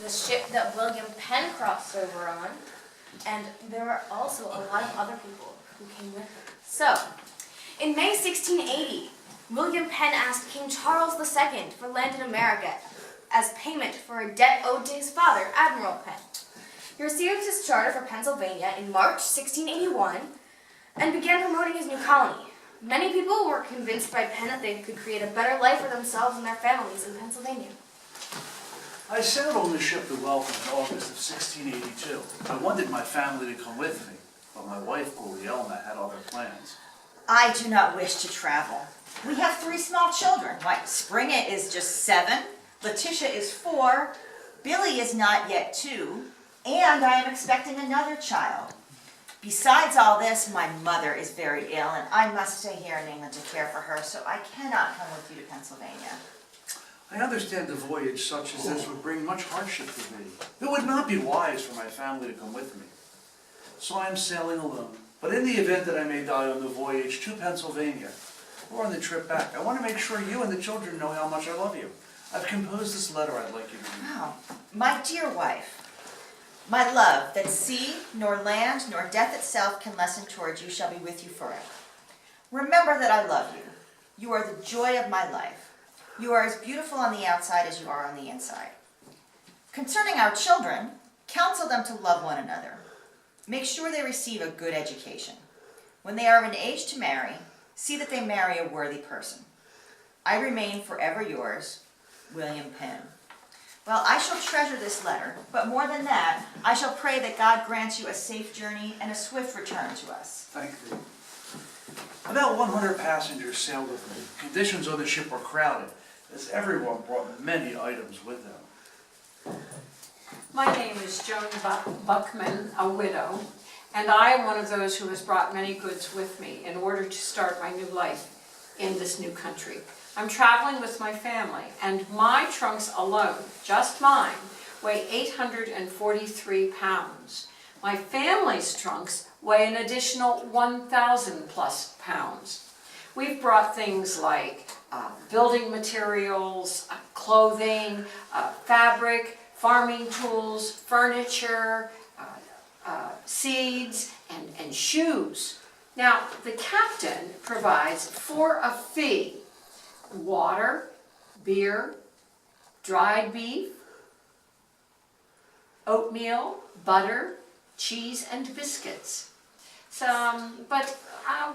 the ship that William Penn crossed over on, and there were also a lot of other people who came with him. So, in May 1680, William Penn asked King Charles II for land in America as payment for a debt owed to his father, Admiral Penn. He received his charter for Pennsylvania in March 1681 and began promoting his new colony. Many people were convinced by Penn that they could create a better life for themselves and their families in Pennsylvania. I sailed on the ship the Welcome in August of 1682. I wanted my family to come with me, but my wife, Gulielma, had other plans. I do not wish to travel. We have 3 small children. Why, Springa is just 7, Letitia is 4, Billy is not yet 2, and I am expecting another child. Besides all this, my mother is very ill, and I must stay here in England to care for her, so I cannot come with you to Pennsylvania. I understand a voyage such as this would bring much hardship to me. It would not be wise for my family to come with me. So I am sailing alone. But in the event that I may die on the voyage to Pennsylvania, or on the trip back, I want to make sure you and the children know how much I love you. I've composed this letter I'd like you to read. Oh, my dear wife, my love, that sea, nor land, nor death itself can lessen towards you shall be with you forever. Remember that I love you. You are the joy of my life. You are as beautiful on the outside as you are on the inside. Concerning our children, counsel them to love one another. Make sure they receive a good education. When they are of an age to marry, see that they marry a worthy person. I remain forever yours, William Penn. Well, I shall treasure this letter, but more than that, I shall pray that God grants you a safe journey and a swift return to us. Thank thee. About 100 passengers sailed with me. Conditions on the ship were crowded, as everyone brought many items with them. My name is Joan Buckman, a widow, and I am one of those who has brought many goods with me in order to start my new life in this new country. I'm traveling with my family, and my trunks alone, just mine, weigh 843 pounds. My family's trunks weigh an additional 1,000 plus pounds. We've brought things like building materials, clothing, fabric, farming tools, furniture, seeds, and shoes. Now, the captain provides for a fee water, beer, dried beef, oatmeal, butter, cheese, and biscuits. But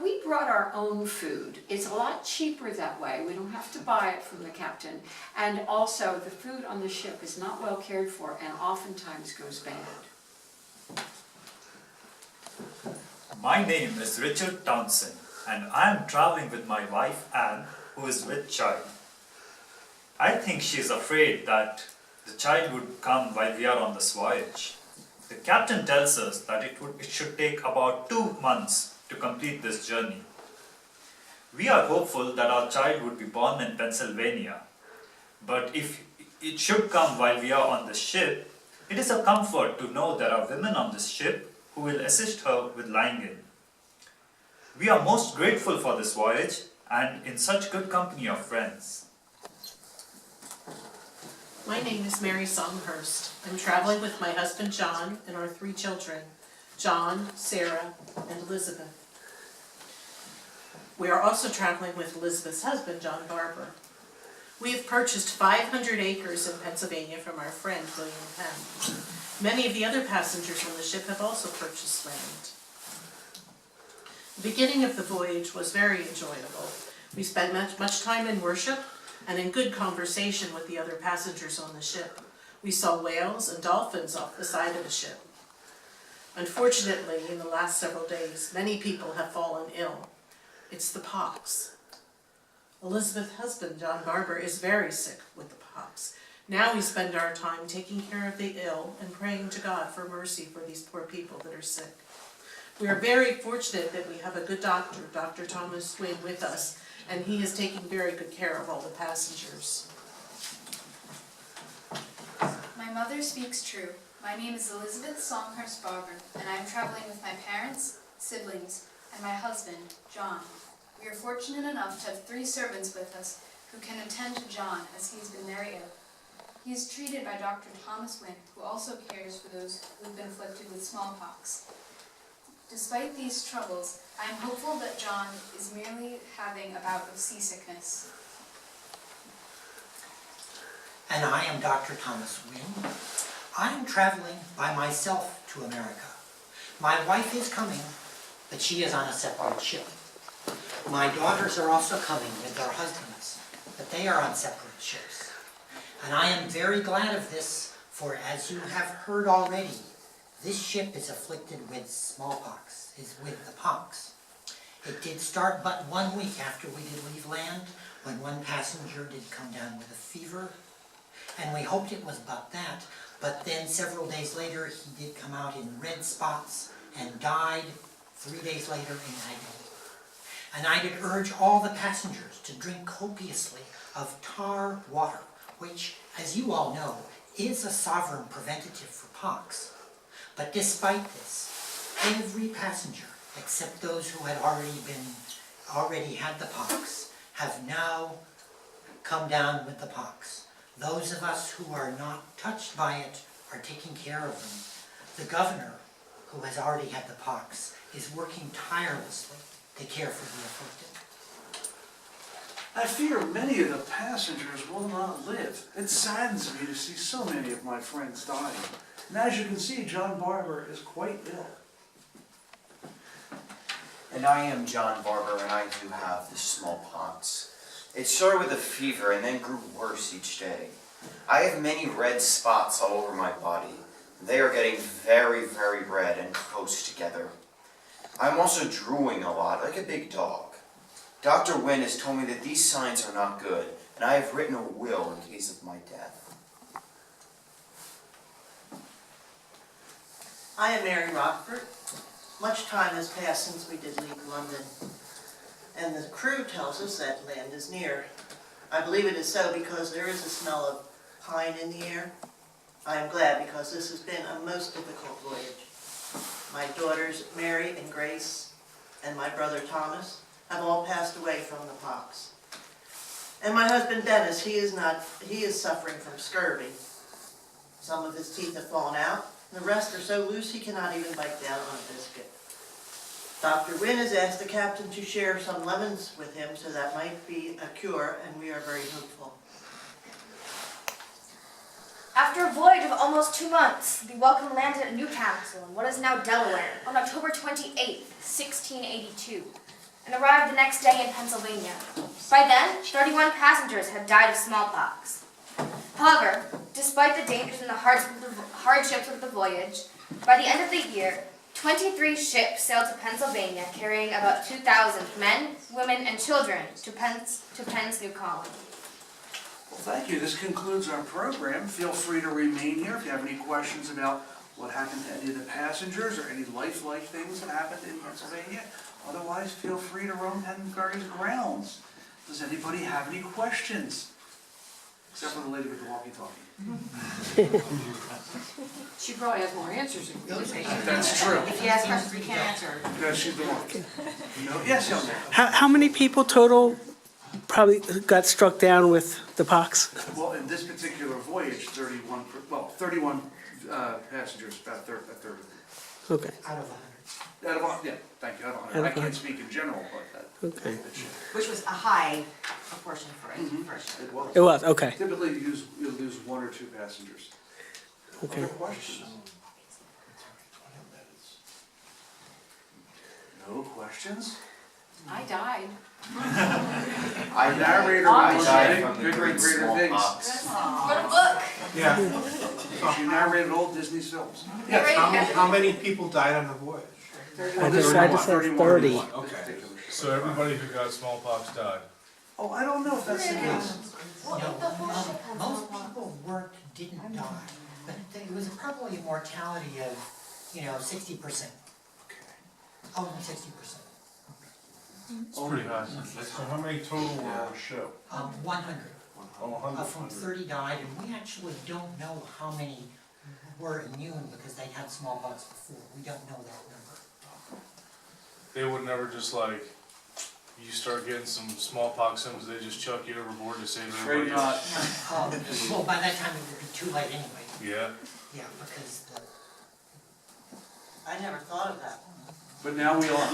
we brought our own food. It's a lot cheaper that way. We don't have to buy it from the captain. And also, the food on the ship is not well cared for and oftentimes goes bad. My name is Richard Townsend, and I am traveling with my wife Anne, who is with child. I think she is afraid that the child would come while we are on this voyage. The captain tells us that it should take about 2 months to complete this journey. We are hopeful that our child would be born in Pennsylvania, but if it should come while we are on the ship, it is a comfort to know there are women on this ship who will assist her with lying in. We are most grateful for this voyage and in such good company of friends. My name is Mary Songhurst. I'm traveling with my husband John and our 3 children, John, Sarah, and Elizabeth. We are also traveling with Elizabeth's husband, John Barber. We have purchased 500 acres in Pennsylvania from our friend William Penn. Many of the other passengers on the ship have also purchased land. The beginning of the voyage was very enjoyable. We spent much time in worship and in good conversation with the other passengers on the ship. We saw whales and dolphins off the side of the ship. Unfortunately, in the last several days, many people have fallen ill. It's the pox. Elizabeth's husband, John Barber, is very sick with the pox. Now we spend our time taking care of the ill and praying to God for mercy for these poor people that are sick. We are very fortunate that we have a good doctor, Dr. Thomas Swin, with us, and he is taking very good care of all the passengers. My mother speaks true. My name is Elizabeth Songhurst Barber, and I am traveling with my parents, siblings, and my husband, John. We are fortunate enough to have 3 servants with us who can attend to John as he has been very ill. He is treated by Dr. Thomas Wynn, who also cares for those who have been afflicted with smallpox. Despite these troubles, I am hopeful that John is merely having a bout of seasickness. And I am Dr. Thomas Wynn. I am traveling by myself to America. My wife is coming, but she is on a separate ship. My daughters are also coming with their husbands, but they are on separate ships. And I am very glad of this, for as you have heard already, this ship is afflicted with smallpox, is with the pox. It did start but 1 week after we did leave land, when one passenger did come down with a fever, and we hoped it was but that, but then several days later he did come out in red spots and died 3 days later in agony. And I did urge all the passengers to drink copiously of tar water, which, as you all know, is a sovereign preventative for pox. But despite this, every passenger, except those who had already had the pox, have now come down with the pox. Those of us who are not touched by it are taking care of them. The governor, who has already had the pox, is working tirelessly to care for the afflicted. I fear many of the passengers will not live. It saddens me to see so many of my friends dying. And as you can see, John Barber is quite ill. And I am John Barber, and I do have the smallpox. It started with a fever and then grew worse each day. I have many red spots all over my body. They are getting very, very red and close together. I'm also drooling a lot, like a big dog. Dr. Wynn has told me that these signs are not good, and I have written a will in case of my death. I am Mary Rockford. Much time has passed since we did leave London, and the crew tells us that land is near. I believe it is so because there is a smell of pine in the air. I am glad because this has been a most difficult voyage. My daughters Mary and Grace and my brother Thomas have all passed away from the pox. And my husband Dennis, he is suffering from scurvy. Some of his teeth have fallen out, and the rest are so loose he cannot even bite down on a biscuit. Dr. Wynn has asked the captain to share some lemons with him, so that might be a cure, and we are very hopeful. After a voyage of almost 2 months, the Welcome landed at Newcastle in what is now Delaware on October 28th, 1682, and arrived the next day in Pennsylvania. By then, 31 passengers had died of smallpox. However, despite the dangers and the hardships of the voyage, by the end of the year, 23 ships sailed to Pennsylvania, carrying about 2,000 men, women, and children to Penn's new colony. Well, thank you. This concludes our program. Feel free to remain here if you have any questions about what happened to any of the passengers or any lifelike things that happened in Pennsylvania. Otherwise, feel free to roam Pennsbury's grounds. Does anybody have any questions? Except for the lady with the walkie-talkie. She probably has more answers than we do. That's true. If you ask questions we can't answer. Because she's the one. No, yes, young man. How many people total probably got struck down with the pox? Well, in this particular voyage, 31 passengers, about a third of them. Okay, Out of 100. Yeah, thank you, out of 100. I can't speak in general, but okay. Which was a high proportion for a ship. It was. It was, okay, Typically, you'll lose 1 or 2 passengers. okay. Other questions? No questions? I died. I Narrator I was died saying from the good great and greater things. smallpox. What a book! She narrated old Disney films. How many people died on the voyage? I just tried to say 30. Okay. So everybody who got smallpox died? Oh, I don't know if that's the case. Well, if the whole ship had Most smallpox. people didn't die, but it was probably a mortality of, 60%. Over 60%. It's pretty high. So how many total were on the ship? 100. Oh, 100. From 30 died, and we actually don't know how many were immune because they had smallpox before. We don't know that number. They would never just like you start getting some smallpox symptoms, they just chuck you overboard to save Afraid everybody else. not. Well, by that time it would be too late anyway. Yeah. Yeah, because I never thought of that. But now we are.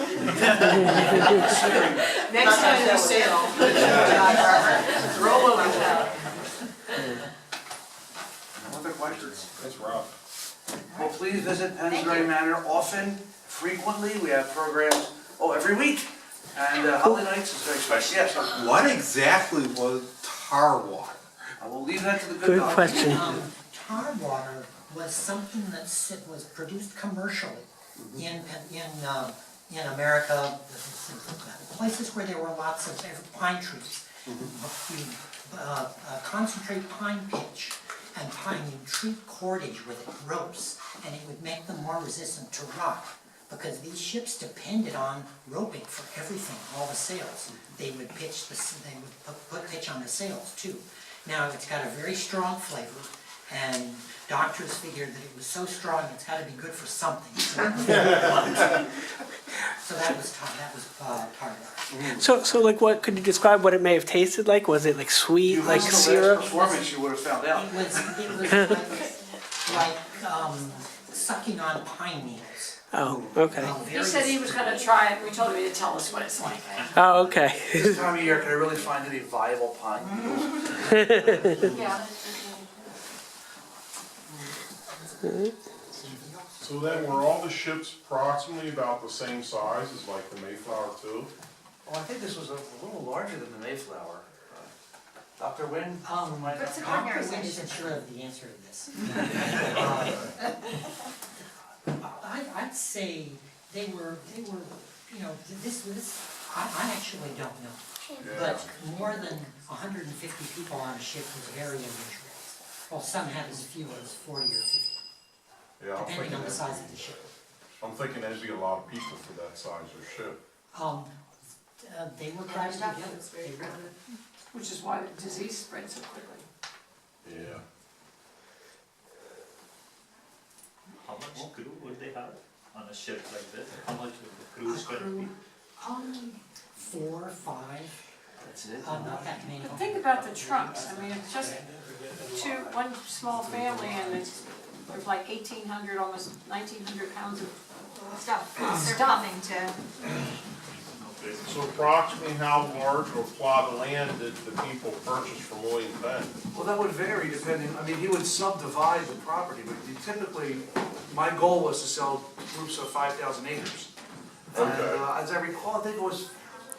Next time you sail, roll over that. Other questions? That's rough. Well, please visit Pennsbury Manor often, frequently. We have programs, every week. And Holiday Nights is very special. Yes, sir. What exactly was tar water? I will leave that to the good Good doctor. question. tar water was something that was produced commercially in America, places where there were lots of pine trees. You concentrate pine pitch and you treat cordage with it, ropes, and it would make them more resistant to rot. Because these ships depended on roping for everything, all the sails. They would put pitch on the sails too. Now it's got a very strong flavor, and doctors figured that it was so strong it's got to be good for something. So that was tar water. So like what, could you describe what it may have tasted like? Was it like sweet, like syrup? Performance, you would have found out. It was like sucking on pine needles. Oh, okay. He said he was gonna try it, we told him he'd tell us what it's like. Oh, okay. This time of year, can I really find any viable pine needles? Yeah. So then were all the ships approximately about the same size as like the Mayflower too? Oh, I think this was a little larger than the Mayflower. Dr. Wynn? What's the Dr. ordinary Wynn size? isn't sure of the answer to this. I'd say they were, I actually don't know. But more than 150 people on a ship was very unusual. Well, some had as few as 40 or 50, Yeah, depending on the size of the ship. I'm thinking there'd be a lot of people for that size of ship. They were crowded together. They were. Which is why the disease spread so quickly. Yeah. How much crew would they have on a ship like this? How much would the crews gonna be? 4 or 5. That's it? Not that many. But think about the trunks, I mean, it's just one small family and there's like 1,800, almost 1,900 pounds of stuff. They're coming to. So approximately how large of a plot of land did the people purchase from William Penn? Well, that would vary depending, he would subdivide the property, but typically, my goal was to sell groups of 5,000 acres. And Okay. as I recall, I think it was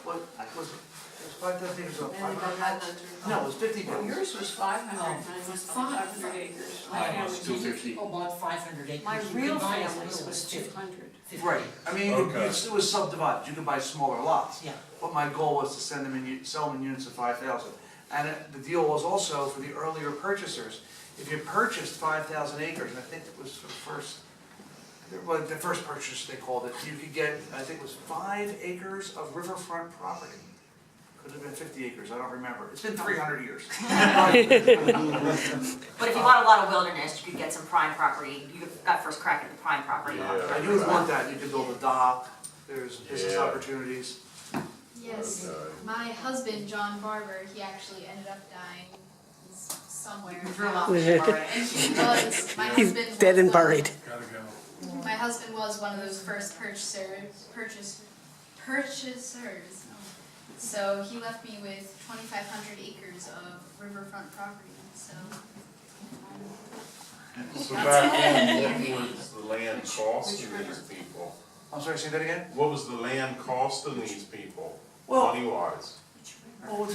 5,000 acres of 500? No, it was 50 Well, acres. yours was 500, mine was 500 acres. My family, 250. People bought 500 acres. my You could real buy as family's little was as 50. 200. Right, Okay. it was subdivided, you could buy smaller lots. Yeah. But my goal was to sell them in units of 5,000. And the deal was also for the earlier purchasers, if you purchased 5,000 acres, and I think it was for the first purchase they called it, you could get, I think it was 5 acres of riverfront property. Could have been 50 acres, I don't remember. It's been 300 years. But if you want a lot of wilderness, you could get some prime property. You got first crack at the prime property. Yeah. And you would want that, you could build a dock, there's business Yeah. opportunities. Yes, my husband, John Barber, he actually ended up dying somewhere. We drew him off the ship already. He was, my He's husband dead was and buried. Gotta go. My husband was one of those first purchasers. So he left me with 2,500 acres of riverfront property, so. So back then, what was the land costing these people? I'm sorry, say that again? What was the land costing these people, Well- money-wise? Well,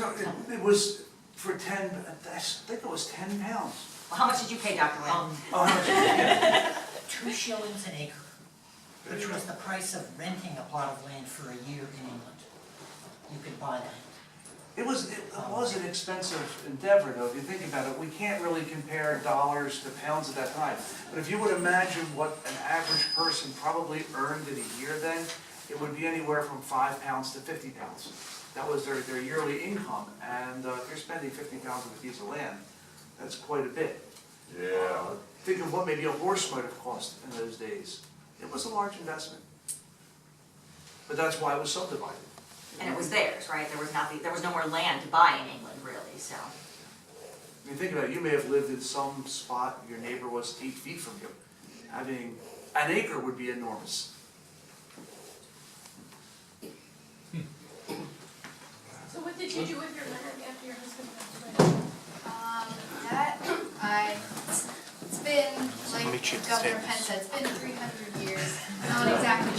it was for 10, I think it was 10 pounds. Well, how much did you pay, Dr. Wynn? Oh, how much did you get? 2 shillings an acre, which was the price of renting a plot of land for a year in England. You could buy that. It was an expensive endeavor, though, if you think about it. We can't really compare dollars to pounds at that time. But if you would imagine what an average person probably earned in a year then, it would be anywhere from 5 pounds to 50 pounds. That was their yearly income, and if you're spending 50 pounds on a piece of land, that's quite a bit. Yeah. Think of what maybe a horse might have cost in those days. It was a large investment. But that's why it was subdivided. And it was theirs, right? There was no more land to buy in England, really, so. I mean, think about it, you may have lived in some spot, your neighbor was 8 feet from you. Having an acre would be enormous. So what did you do with your land after your husband passed away? It's been, like Governor Penn said, it's been 300 years. I'm not exactly sure.